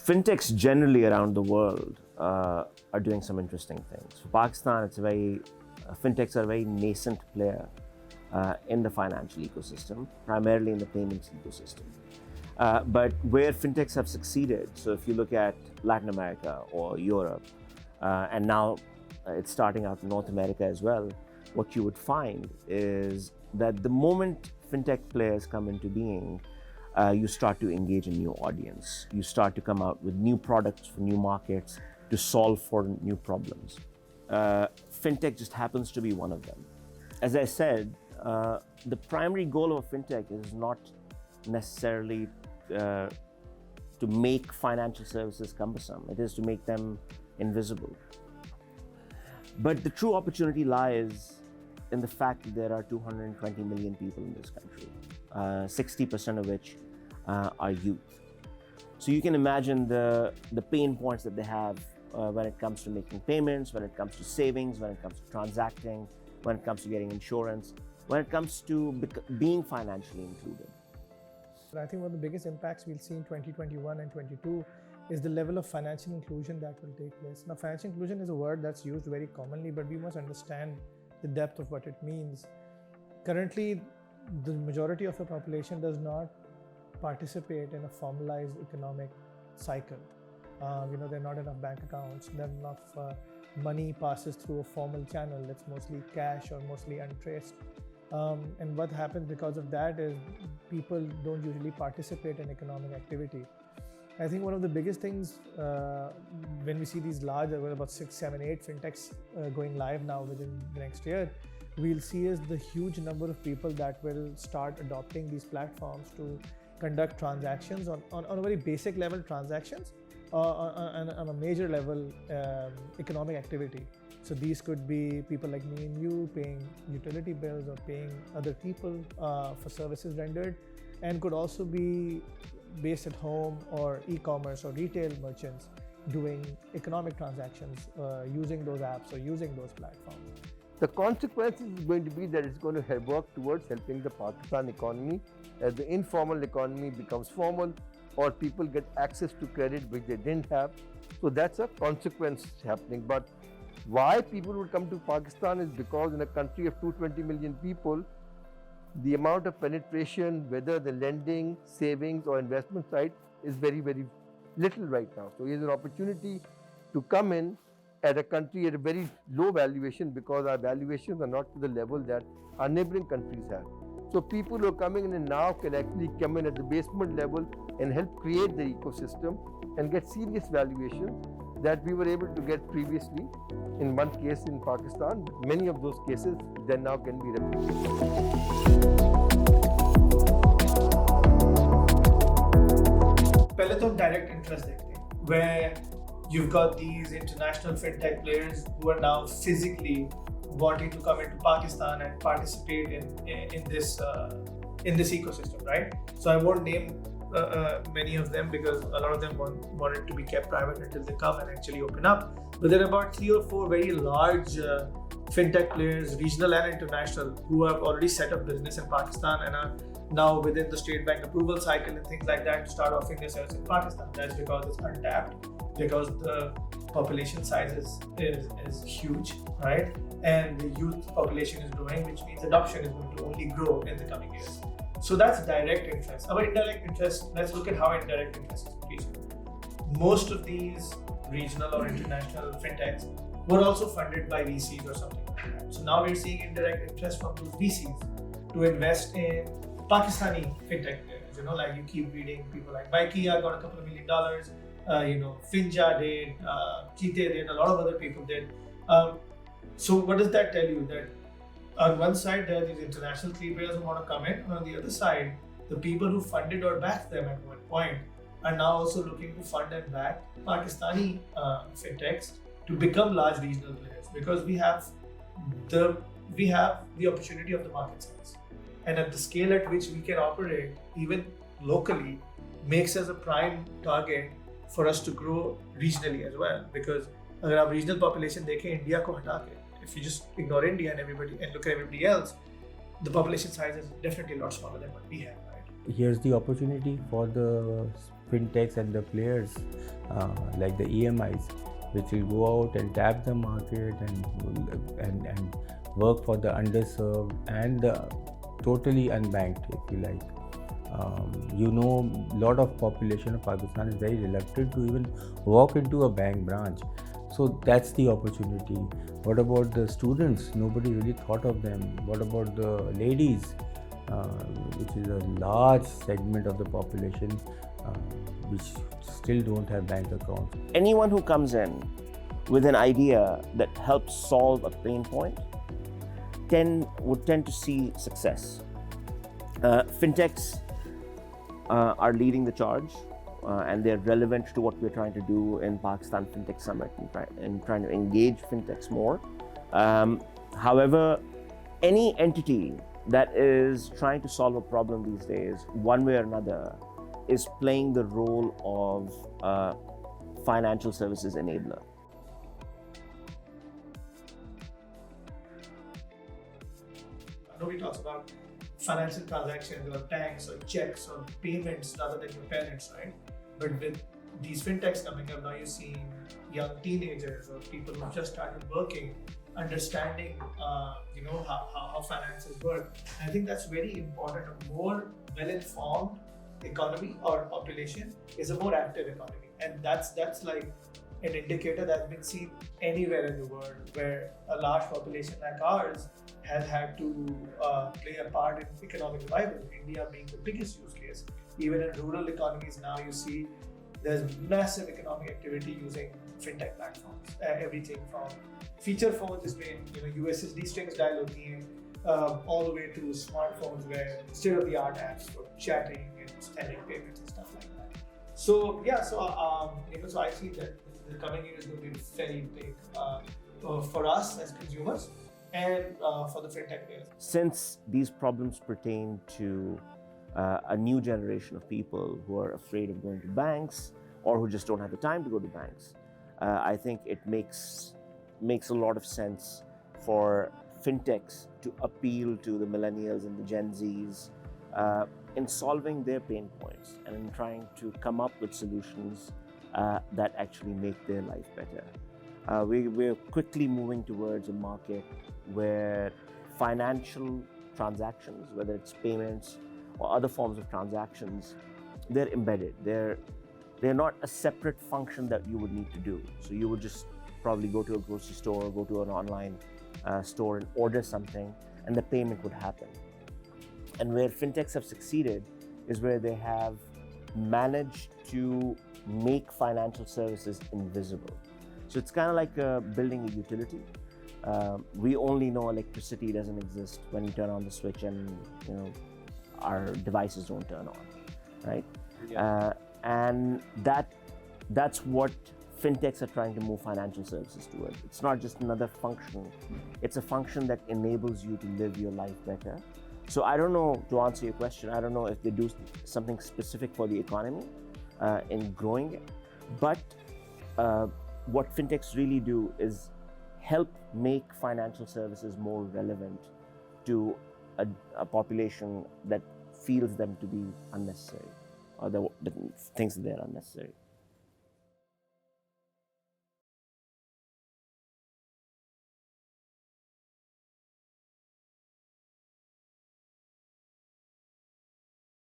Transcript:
Fintechs generally around the world are doing some interesting things. For Pakistan, fintechs are a very nascent player in the financial ecosystem, primarily in the payments ecosystem. But where fintechs have succeeded, so if you look at Latin America or Europe, and now it's starting out in North America as well, what you would find is that the moment fintech players come into being, you start to engage a new audience. You start to come out with new products for new markets to solve for new problems. Fintech just happens to be one of them. As I said, the primary goal of a fintech is not necessarily to make financial services cumbersome. It is to make them invisible. But the true opportunity lies in the fact that there are 220 million people in this country, 60% of which are youth. So you can imagine the pain points that they have when it comes to making payments, when it comes to savings, when it comes to transacting, when it comes to getting insurance, when it comes to being financially included. I think one of the biggest impacts we'll see in 2021 and 22 is the level of financial inclusion that will take place. Now, financial inclusion is a word that's used very commonly, but we must understand the depth of what it means. Currently, the majority of the population does not participate in a formalized economic cycle. There are not enough bank accounts, not enough money passes through a formal channel. It's mostly cash or mostly untraced. And what happens because of that is people don't usually participate in economic activity. I think one of the biggest things when we see these large, about 6, 7, 8 fintechs going live now within the next year, we'll see is the huge number of people that will start adopting these platforms to conduct transactions on a very basic level, transactions on a major level economic activity. So these could be people like me and you paying utility bills or paying other people for services rendered, and could also be based at home or e-commerce or retail merchants doing economic transactions using those apps or using those platforms. The consequence is going to be that it's going to work towards helping the Pakistan economy as the informal economy becomes formal, or people get access to credit which they didn't have. So that's a consequence happening. But why people would come to Pakistan is because in a country of 220 million people, the amount of penetration, whether the lending, savings or investment side, is very, very little right now. So here's an opportunity to come in at a country at a very low valuation, because our valuations are not to the level that our neighboring countries have. So people who are coming in now can actually come in at the basement level and help create the ecosystem and get serious valuations that we were able to get previously in one case in Pakistan. Many of those cases then now can be replicated. पहले तो direct interest देखते हैं, where you've got these international fintech players who are now physically wanting to come into Pakistan and participate in this ecosystem, right? So I won't name many of them because a lot of them want it to be kept private until they come and actually open up. But there are about 3 or 4 very large fintech players, regional and international, who have already set up business in Pakistan and are now within the state bank approval cycle and things like that to start offering their service in Pakistan. That's because it's untapped, because the population size is huge, right? And the youth population is growing, which means adoption is going to only grow in the coming years. So that's direct interest. Our indirect interest, let's look at how indirect interest is increasing. Most of these regional or international fintechs were also funded by VCs or something like that. So now we're seeing indirect interest from those VCs to invest in Pakistani fintech players. Like you keep reading people like Baikia got a couple of $1 million, Finja did, Kite did, a lot of other people did. So what does that tell you? That on one side there are these international players who want to come in, and on the other side, the people who funded or backed them at one point are now also looking to fund and back Pakistani fintechs to become large regional players, because we have the opportunity of the market size, and at the scale at which we can operate even locally makes us a prime target for us to grow regionally as well. Because अगर आप regional population देखें India को हटा के, if you just ignore India and look at everybody else, the population size is definitely a lot smaller than what we have, right? Here's the opportunity for the fintechs and the players like the EMIs, which will go out and tap the market and work for the underserved and the totally unbanked, if you like. A lot of population of Pakistan is very reluctant to even walk into a bank branch. So that's the opportunity. What about the students? Nobody really thought of them. What about the ladies, which is a large segment of the population which still don't have bank accounts? Anyone who comes in with an idea that helps solve a pain point would tend to see success. Fintechs are leading the charge, and they're relevant to what we're trying to do in Pakistan Fintech Summit and trying to engage fintechs more. However, any entity that is trying to solve a problem these days, one way or another, is playing the role of financial services enabler. Nobody talks about financial transactions or banks or checks or payments rather than your parents, right? But with these fintechs coming up, now you're seeing young teenagers or people who just started working, understanding, how finances work. And I think that's very important. A more well-informed economy or population is a more active economy, and that's like an indicator that's been seen anywhere in the world, where a large population like ours has had to play a part in economic revival. India being the biggest use case. Even in rural economies now, you see there's massive economic activity using fintech platforms. Everything from feature phones, जिसमें USSD strings dial होती हैं, all the way to smartphones where state-of-the-art apps for chatting and sending payments and stuff like that. So yeah, so I see that the coming year is going to be very big for us as consumers and for the fintech players. Since these problems pertain to a new generation of people who are afraid of going to banks or who just don't have the time to go to banks, I think it makes a lot of sense for fintechs to appeal to the millennials and the Gen Zs in solving their pain points and in trying to come up with solutions that actually make their life better. We're quickly moving towards a market where financial transactions, whether it's payments or other forms of transactions, they're embedded. They're not a separate function that you would need to do. So you would just probably go to a grocery store or go to an online store and order something, and the payment would happen. And where fintechs have succeeded is where they have managed to make financial services invisible. So it's kind of like building a utility. We only know electricity doesn't exist when you turn on the switch and our devices don't turn on, right? Yeah. And that's what fintechs are trying to move financial services towards. It's not just another function. It's a function that enables you to live your life better. So I don't know, to answer your question, I don't know if they do something specific for the economy in growing it, but what fintechs really do is help make financial services more relevant to a population that feels them to be unnecessary or that thinks that they're unnecessary.